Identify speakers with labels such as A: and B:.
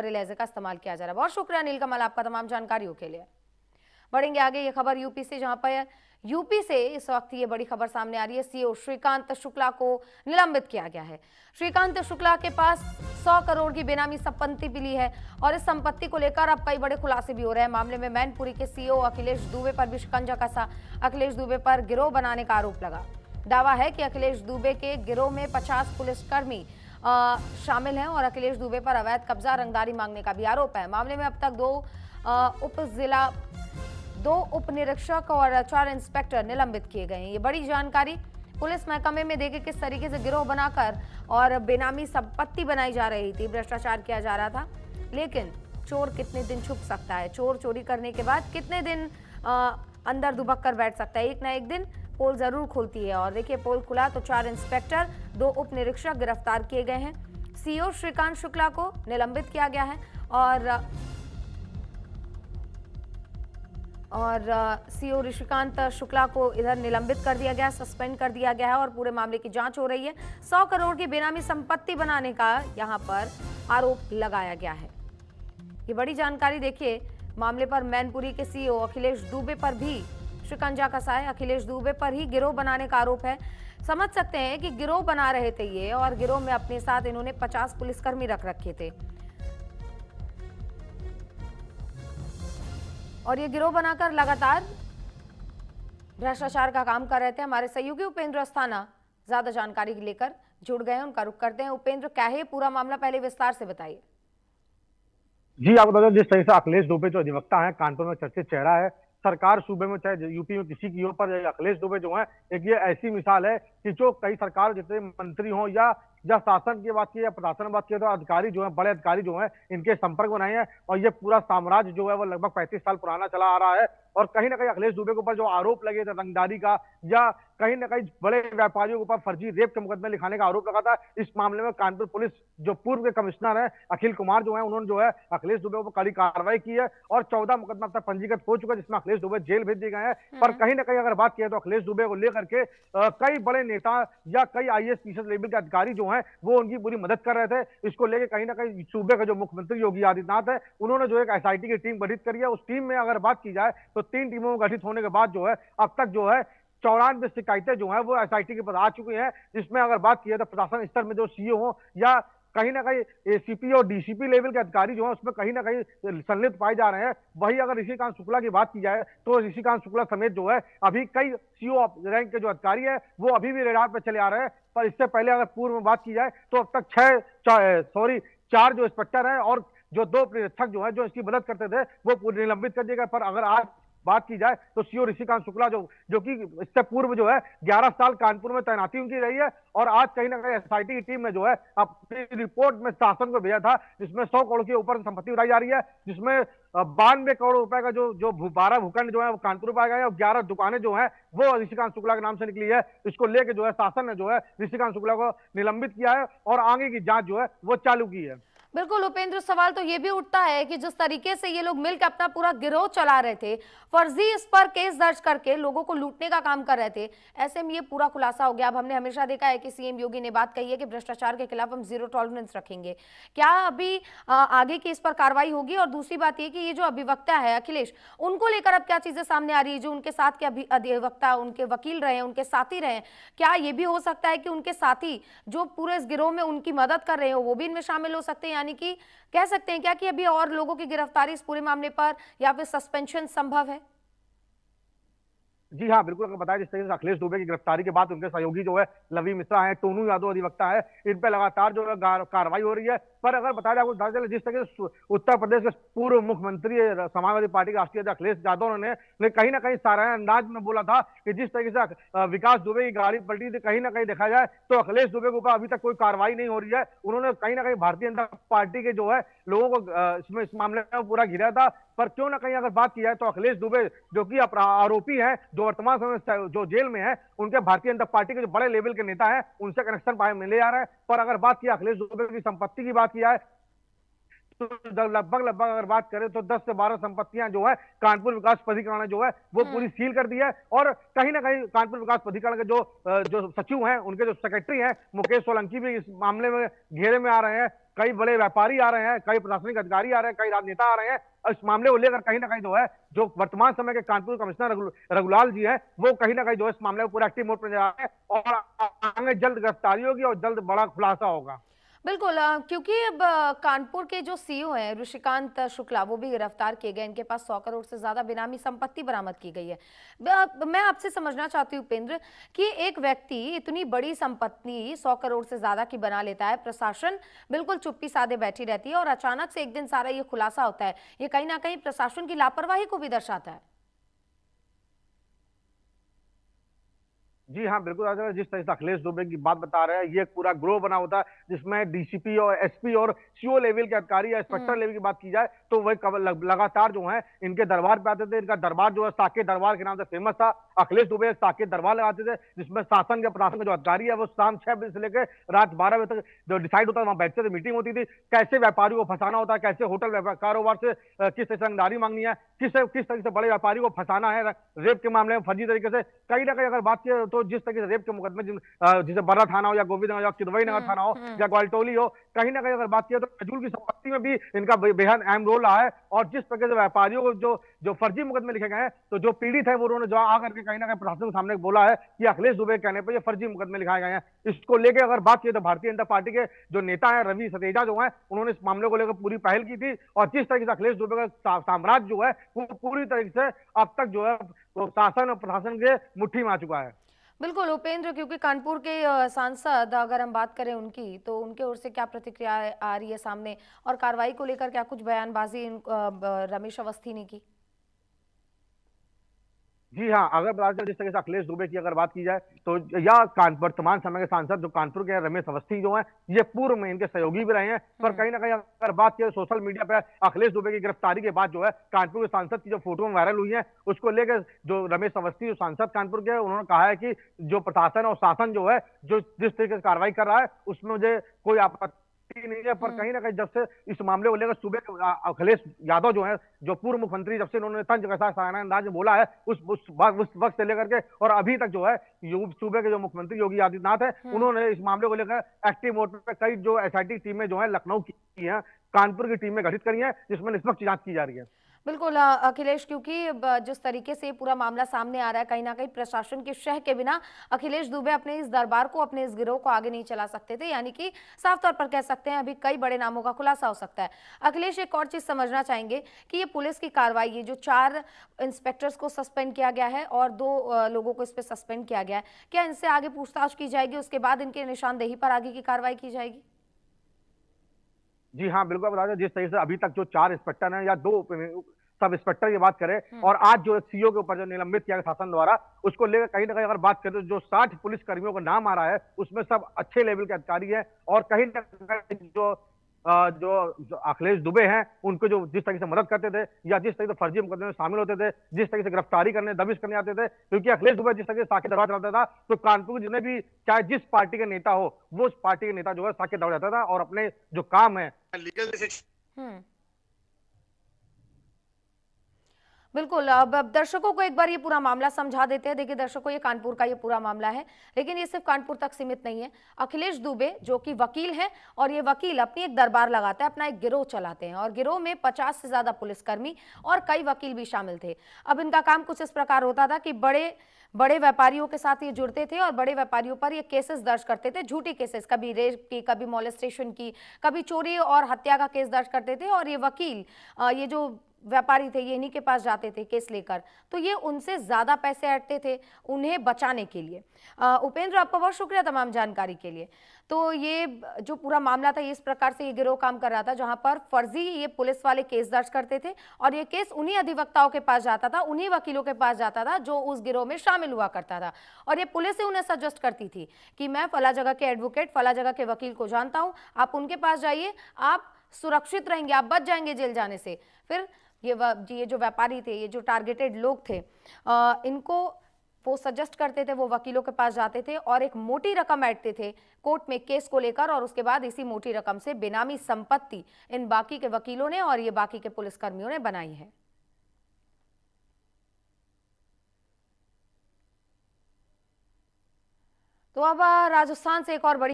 A: लहजे का इस्तेमाल किया जा रहा है। बहुत शुक्रिया नील कमल आपका तमाम जानकारियों के लिए। बढ़ेंगे आगे, ये खबर यूपी से, जहां पर यूपी से इस वक्त ये बड़ी खबर सामने आ रही है। सीईओ श्रीकांत शुक्ला को निलंबित किया गया है। श्रीकांत शुक्ला के पास 100 करोड़ की बेनामी संपत्ति मिली है और इस संपत्ति को लेकर अब कई बड़े खुलासे भी हो रहे हैं। मामले में मैनपुरी के सीईओ अखिलेश दुबे पर भी शिकंजा कसा। अखिलेश दुबे पर गिरोह बनाने का आरोप लगा। दावा है कि अखिलेश दुबे के गिरोह में 50 पुलिसकर्मी शामिल हैं और अखिलेश दुबे पर अवैध कब्जा, रंगदारी मांगने का भी आरोप है। मामले में अब तक दो उप निरीक्षक और 4 इंस्पेक्टर निलंबित किए गए हैं। ये बड़ी जानकारी। पुलिस महकमे में देखिए किस तरीके से गिरोह बनाकर और बेनामी संपत्ति बनाई जा रही थी, भ्रष्टाचार किया जा रहा था। लेकिन चोर कितने दिन छुप सकता है? चोर चोरी करने के बाद कितने दिन अंदर दुबक कर बैठ सकता है? एक ना एक दिन पोल जरूर खुलती है और देखिए पोल खुला तो 4 इंस्पेक्टर, 2 उप निरीक्षक गिरफ्तार किए गए हैं। सीईओ श्रीकांत शुक्ला को निलंबित किया गया है और सीईओ ऋषिकांत शुक्ला को इधर निलंबित कर दिया गया, सस्पेंड कर दिया गया है और पूरे मामले की जांच हो रही है। 100 करोड़ की बेनामी संपत्ति बनाने का यहां पर आरोप लगाया गया है। ये बड़ी जानकारी। देखिए मामले पर मैनपुरी के सीईओ अखिलेश दुबे पर भी शिकंजा कसा है। अखिलेश दुबे पर ही गिरोह बनाने का आरोप है। समझ सकते हैं कि गिरोह बना रहे थे ये और गिरोह में अपने साथ इन्होंने 50 पुलिसकर्मी रख रखे थे और ये गिरोह बनाकर लगातार भ्रष्टाचार का काम कर रहे थे। हमारे सहयोगी उपेंद्र अस्थाना ज्यादा जानकारी लेकर जुड़ गए हैं, उनका रुख करते हैं। उपेंद्र, क्या है पूरा मामला, पहले विस्तार से बताइए।
B: जी, आपको बता दें, जिस तरह से अखिलेश दुबे जो अधिवक्ता है, कानपुर में चर्चित चेहरा है, सरकार सूबे में चाहे यूपी में किसी की हो, पर अखिलेश दुबे जो है एक ये ऐसी मिसाल है कि जो कई सरकार जितने मंत्री हों या शासन की बात की या प्रशासन की बात की तो अधिकारी जो है, बड़े अधिकारी जो है, इनके संपर्क बनाए हैं और ये पूरा साम्राज्य जो है वो लगभग 35 साल पुराना चला आ रहा है। और कहीं ना कहीं अखिलेश दुबे के ऊपर जो आरोप लगे थे रंगदारी का या कहीं ना कहीं बड़े व्यापारियों के ऊपर फर्जी रेप के मुकदमे लिखाने का आरोप लगा था। इस मामले में कानपुर पुलिस जो पूर्व के कमिश्नर है अखिल कुमार जो है, उन्होंने जो है अखिलेश दुबे पर कड़ी कार्रवाई की है और 14 मुकदमा तक पंजीकृत हो चुका है, जिसमें अखिलेश दुबे जेल भेज दिए गए हैं। पर कहीं ना कहीं अगर बात की तो अखिलेश दुबे को लेकर के कई बड़े नेता या कई आईएएस पीएस लेवल के अधिकारी जो हैं वो उनकी पूरी मदद कर रहे थे। इसको लेकर कहीं ना कहीं सूबे का जो मुख्यमंत्री योगी आदित्यनाथ है, उन्होंने जो एक एसआईटी की टीम गठित करी है। उस टीम में अगर बात की जाए तो 3 टीमों में गठित होने के बाद जो है अब तक जो है 94 शिकायतें जो है वो एसआईटी के पास आ चुकी हैं, जिसमें अगर बात की जाए तो प्रशासन स्तर में जो सीईओ हो या कहीं ना कहीं एसीपी और डीसीपी लेवल के अधिकारी जो है उसमें कहीं ना कहीं संलिप्त पाए जा रहे हैं। वही अगर ऋषिकांत शुक्ला की बात की जाए तो ऋषिकांत शुक्ला समेत जो है अभी कई सीईओ रैंक के जो अधिकारी है वो अभी भी रेडार पर चले आ रहे हैं। पर इससे पहले अगर पूर्व में बात की जाए तो अब तक 4 जो इंस्पेक्टर हैं और जो 2 निरीक्षक जो है जो इसकी मदद करते थे वो निलंबित कर दिए गए। पर अगर आज बात की जाए तो सीईओ ऋषिकांत शुक्ला जो कि इससे पूर्व जो है 11 साल कानपुर में तैनाती उनकी रही है और आज कहीं ना कहीं एसआईटी की टीम ने जो है अपनी रिपोर्ट में शासन को भेजा था, जिसमें 100 करोड़ के ऊपर संपत्ति बताई जा रही है, जिसमें 92 करोड़ रुपए का जो 12 भूखंड जो है वो कानपुर में पाए गए और 11 दुकानें जो है वो ऋषिकांत शुक्ला के नाम से निकली है। इसको लेकर जो है शासन ने जो है ऋषिकांत शुक्ला को निलंबित किया है और आगे की जांच जो है वो चालू की है।
A: बिल्कुल उपेंद्र, सवाल तो ये भी उठता है कि जिस तरीके से ये लोग मिलकर अपना पूरा गिरोह चला रहे थे, फर्जी इस पर केस दर्ज करके लोगों को लूटने का काम कर रहे थे, ऐसे में ये पूरा खुलासा हो गया। अब हमने हमेशा देखा है कि सीएम योगी ने बात कही है कि भ्रष्टाचार के खिलाफ हम 0 टॉलरेंस रखेंगे। क्या अभी आगे की इस पर कार्रवाई होगी? और दूसरी बात ये कि ये जो अभिवक्ता है अखिलेश, उनको लेकर अब क्या चीजें सामने आ रही है? जो उनके साथ के अधिवक्ता, उनके वकील रहे, उनके साथी रहे, क्या ये भी हो सकता है कि उनके साथी जो पूरे इस गिरोह में उनकी मदद कर रहे हो वो भी इनमें शामिल हो सकते हैं? यानी कि कह सकते हैं क्या कि अभी और लोगों की गिरफ्तारी इस पूरे मामले पर या फिर सस्पेंशन संभव है?
B: जी हाँ, बिल्कुल। अगर बताया जिस तरीके से अखिलेश दुबे की गिरफ्तारी के बाद उनके सहयोगी जो है लवी मिश्रा है, टोनू यादव अधिवक्ता है, इन पे लगातार जो है कार्रवाई हो रही है। पर अगर बताया जाए आपको जिस तरीके से उत्तर प्रदेश के पूर्व मुख्यमंत्री समाजवादी पार्टी के राष्ट्रीय अध्यक्ष अखिलेश यादव ने कहीं ना कहीं सारा अंदाज में बोला था कि जिस तरीके से विकास दुबे की गाड़ी पलटी थी, कहीं ना कहीं देखा जाए तो अखिलेश दुबे के ऊपर अभी तक कोई कार्रवाई नहीं हो रही है। उन्होंने कहीं ना कहीं भारतीय जनता पार्टी के जो है लोगों को इस मामले में पूरा घिरा था। पर क्यों ना कहीं अगर बात की जाए तो अखिलेश दुबे जो कि आरोपी है, जो वर्तमान समय जो जेल में है, उनके भारतीय जनता पार्टी के जो बड़े लेवल के नेता हैं उनसे कनेक्शन मिले जा रहे हैं। पर अगर बात की अखिलेश दुबे की संपत्ति की बात की जाए तो लगभग लगभग अगर बात करें तो 10 से 12 संपत्तियां जो है कानपुर विकास प्राधिकरण ने जो है वो पूरी सील कर दी है। और कहीं ना कहीं कानपुर विकास प्राधिकरण के जो सचिव हैं, उनके जो सेक्रेटरी हैं मुकेश सोलंकी भी इस मामले में घेरे में आ रहे हैं। कई बड़े व्यापारी आ रहे हैं, कई प्रशासनिक अधिकारी आ रहे हैं, कई राजनेता आ रहे हैं। और इस मामले को लेकर कहीं ना कहीं जो है जो वर्तमान समय के कानपुर कमिश्नर रघुलाल जी हैं, वो कहीं ना कहीं जो है इस मामले को पूरा एक्टिव मोड पर जा रहे हैं और आगे जल्द गिरफ्तारी होगी और जल्द बड़ा खुलासा होगा।
A: बिल्कुल क्योंकि अब कानपुर के जो सीईओ हैं ऋषिकांत शुक्ला वो भी गिरफ्तार किए गए। इनके पास 100 करोड़ से ज्यादा बेनामी संपत्ति बरामद की गई है। मैं आपसे समझना चाहती हूँ उपेंद्र कि एक व्यक्ति इतनी बड़ी संपत्ति 100 करोड़ से ज्यादा की बना लेता है, प्रशासन बिल्कुल चुप्पी साधे बैठी रहती है और अचानक से एक दिन सारा ये खुलासा होता है। ये कहीं ना कहीं प्रशासन की लापरवाही को भी दर्शाता है।
B: जी हाँ, बिल्कुल राजा, जिस तरह से अखिलेश दुबे की बात बता रहे हैं, ये एक पूरा ग्रोह बना होता है जिसमें डीसीपी और एसपी और सीओ लेवल के अधिकारी या इंस्पेक्टर लेवल की बात की जाए तो वह लगातार जो है इनके दरबार पे आते थे। इनका दरबार जो है साकेत दरबार के नाम से फेमस था। अखिलेश दुबे एक साकेत दरबार लगाते थे जिसमें शासन के प्रशासन के जो अधिकारी है वो शाम 6 बजे से लेकर रात 12 बजे तक जो डिसाइड होता है वहां बैठते थे, मीटिंग होती थी, कैसे व्यापारियों को फंसाना होता है, कैसे होटल कारोबार से किस तरह से रंगदारी मांगनी है, किस तरह से बड़े व्यापारियों को फंसाना है रेप के मामले में फर्जी तरीके से। कहीं ना कहीं अगर बात की तो जिस तरीके से रेप के मुकदमे जैसे बर्रा थाना हो या गोविंदनगर या किदवई नगर थाना हो या ग्वालटोली हो, कहीं ना कहीं अगर बात की तो खजूर की संपत्ति में भी इनका बेहद अहम रोल रहा है। और जिस तरीके से व्यापारियों को जो फर्जी मुकदमे लिखे गए हैं तो जो पीड़ित है वो उन्होंने जो आकर के कहीं ना कहीं प्रशासन के सामने बोला है कि अखिलेश दुबे कहने पर ये फर्जी मुकदमे लिखाए गए हैं। इसको लेकर अगर बात की तो भारतीय जनता पार्टी के जो नेता है रवि सतेजा जो है उन्होंने इस मामले को लेकर पूरी पहल की थी। और जिस तरीके से अखिलेश दुबे का साम्राज्य जो है वो पूरी तरीके से अब तक जो है शासन और प्रशासन के मुट्ठी में आ चुका है।
A: बिल्कुल उपेंद्र, क्योंकि कानपुर के सांसद अगर हम बात करें उनकी तो उनके ओर से क्या प्रतिक्रिया आ रही है सामने और कार्रवाई को लेकर क्या कुछ बयानबाजी रमेश अवस्थी ने की?
B: जी हाँ, अगर बात करें जिस तरह से अखिलेश दुबे की अगर बात की जाए तो या वर्तमान समय के सांसद जो कानपुर के रमेश अवस्थी जो हैं ये पूर्व में इनके सहयोगी भी रहे हैं। पर कहीं ना कहीं अगर बात करें सोशल मीडिया पर अखिलेश दुबे की गिरफ्तारी के बाद जो है कानपुर के सांसद की जो फोटो वायरल हुई है उसको लेकर जो रमेश अवस्थी जो सांसद कानपुर के उन्होंने कहा है कि जो प्रशासन और शासन जो है जो जिस तरीके से कार्रवाई कर रहा है उसमें मुझे कोई आपत्ति नहीं है। पर कहीं ना कहीं जब से इस मामले को लेकर सुबह अखिलेश यादव जो है जो पूर्व मुख्यमंत्री, जब से इन्होंने तंज कसा सायना अंदाज में बोला है उस वक्त से लेकर के और अभी तक जो है सूबे के जो मुख्यमंत्री योगी आदित्यनाथ है उन्होंने इस मामले को लेकर एक्टिव मोड पर कई जो एसआईटी टीमें जो है लखनऊ की हैं, कानपुर की टीमें गठित करी है जिसमें निष्पक्ष जांच की जा रही है।
A: बिल्कुल अखिलेश, क्योंकि जिस तरीके से पूरा मामला सामने आ रहा है कहीं ना कहीं प्रशासन के शह के बिना अखिलेश दुबे अपने इस दरबार को, अपने इस गिरोह को आगे नहीं चला सकते थे। यानी कि साफ तौर पर कह सकते हैं अभी कई बड़े नामों का खुलासा हो सकता है। अखिलेश, एक और चीज समझना चाहेंगे कि ये पुलिस की कार्रवाई, ये जो 4 इंस्पेक्टर्स को सस्पेंड किया गया है और 2 लोगों को इस पर सस्पेंड किया गया है, क्या इनसे आगे पूछताछ की जाएगी? उसके बाद इनके निशानदेही पर आगे की कार्रवाई की जाएगी?
B: जी हाँ, बिल्कुल बता दें, जिस तरीके से अभी तक जो 4 इंस्पेक्टर हैं या 2 सब इंस्पेक्टर की बात करें और आज जो सीईओ के ऊपर जो निलंबित किया गया शासन द्वारा उसको लेकर कहीं ना कहीं अगर बात करें तो जो 60 पुलिस कर्मियों का नाम आ रहा है उसमें सब अच्छे लेवल के अधिकारी हैं। और कहीं ना कहीं जो अखिलेश दुबे हैं उनको जो जिस तरीके से मदद करते थे या जिस तरीके से फर्जी मुकदमे में शामिल होते थे, जिस तरीके से गिरफ्तारी करने दबिश करने आते थे, क्योंकि अखिलेश दुबे जिस तरीके से साकेत दरबार चलाता था तो कानपुर जितने भी चाहे जिस पार्टी के नेता हो वो उस पार्टी के नेता जो है साकेत दरबार जाता था और अपने जो काम है लीगल
A: बिल्कुल, अब दर्शकों को एक बार ये पूरा मामला समझा देते हैं। देखिए दर्शकों, ये कानपुर का ये पूरा मामला है, लेकिन ये सिर्फ कानपुर तक सीमित नहीं है। अखिलेश दुबे जो कि वकील हैं और ये वकील अपनी एक दरबार लगाता है, अपना एक गिरोह चलाते हैं और गिरोह में 50 से ज्यादा पुलिसकर्मी और कई वकील भी शामिल थे। अब इनका काम कुछ इस प्रकार होता था कि बड़े व्यापारियों के साथ ये जुड़ते थे और बड़े व्यापारियों पर ये केसेस दर्ज करते थे, झूठी केसेस, कभी रेप की, कभी मॉलेस्टेशन की, कभी चोरी और हत्या का केस दर्ज करते थे। और ये वकील, ये जो व्यापारी थे, ये इन्हीं के पास जाते थे केस लेकर, तो ये उनसे ज्यादा पैसे हटते थे उन्हें बचाने के लिए। उपेंद्र, आपका बहुत शुक्रिया तमाम जानकारी के लिए। तो ये जो पूरा मामला था, इस प्रकार से ये गिरोह काम कर रहा था जहां पर फर्जी ये पुलिस वाले केस दर्ज करते थे और ये केस उन्हीं अधिवक्ताओं के पास जाता था, उन्हीं वकीलों के पास जाता था जो उस गिरोह में शामिल हुआ करता था। और ये पुलिस उन्हें सजेस्ट करती थी कि मैं फला जगह के एडवोकेट, फला जगह के वकील को जानता हूं, आप उनके पास जाइए, आप सुरक्षित रहेंगे, आप बच जाएंगे जेल जाने से। फिर ये जो व्यापारी थे, ये जो टारगेटेड लोग थे, इनको वो सजेस्ट करते थे, वो वकीलों के पास जाते थे और एक मोटी रकम ऐंठते थे कोर्ट में केस को लेकर, और उसके बाद इसी मोटी रकम से बेनामी संपत्ति इन बाकी के वकीलों ने और ये बाकी के पुलिसकर्मियों ने बनाई है। तो अब राजस्थान से एक और बड़ी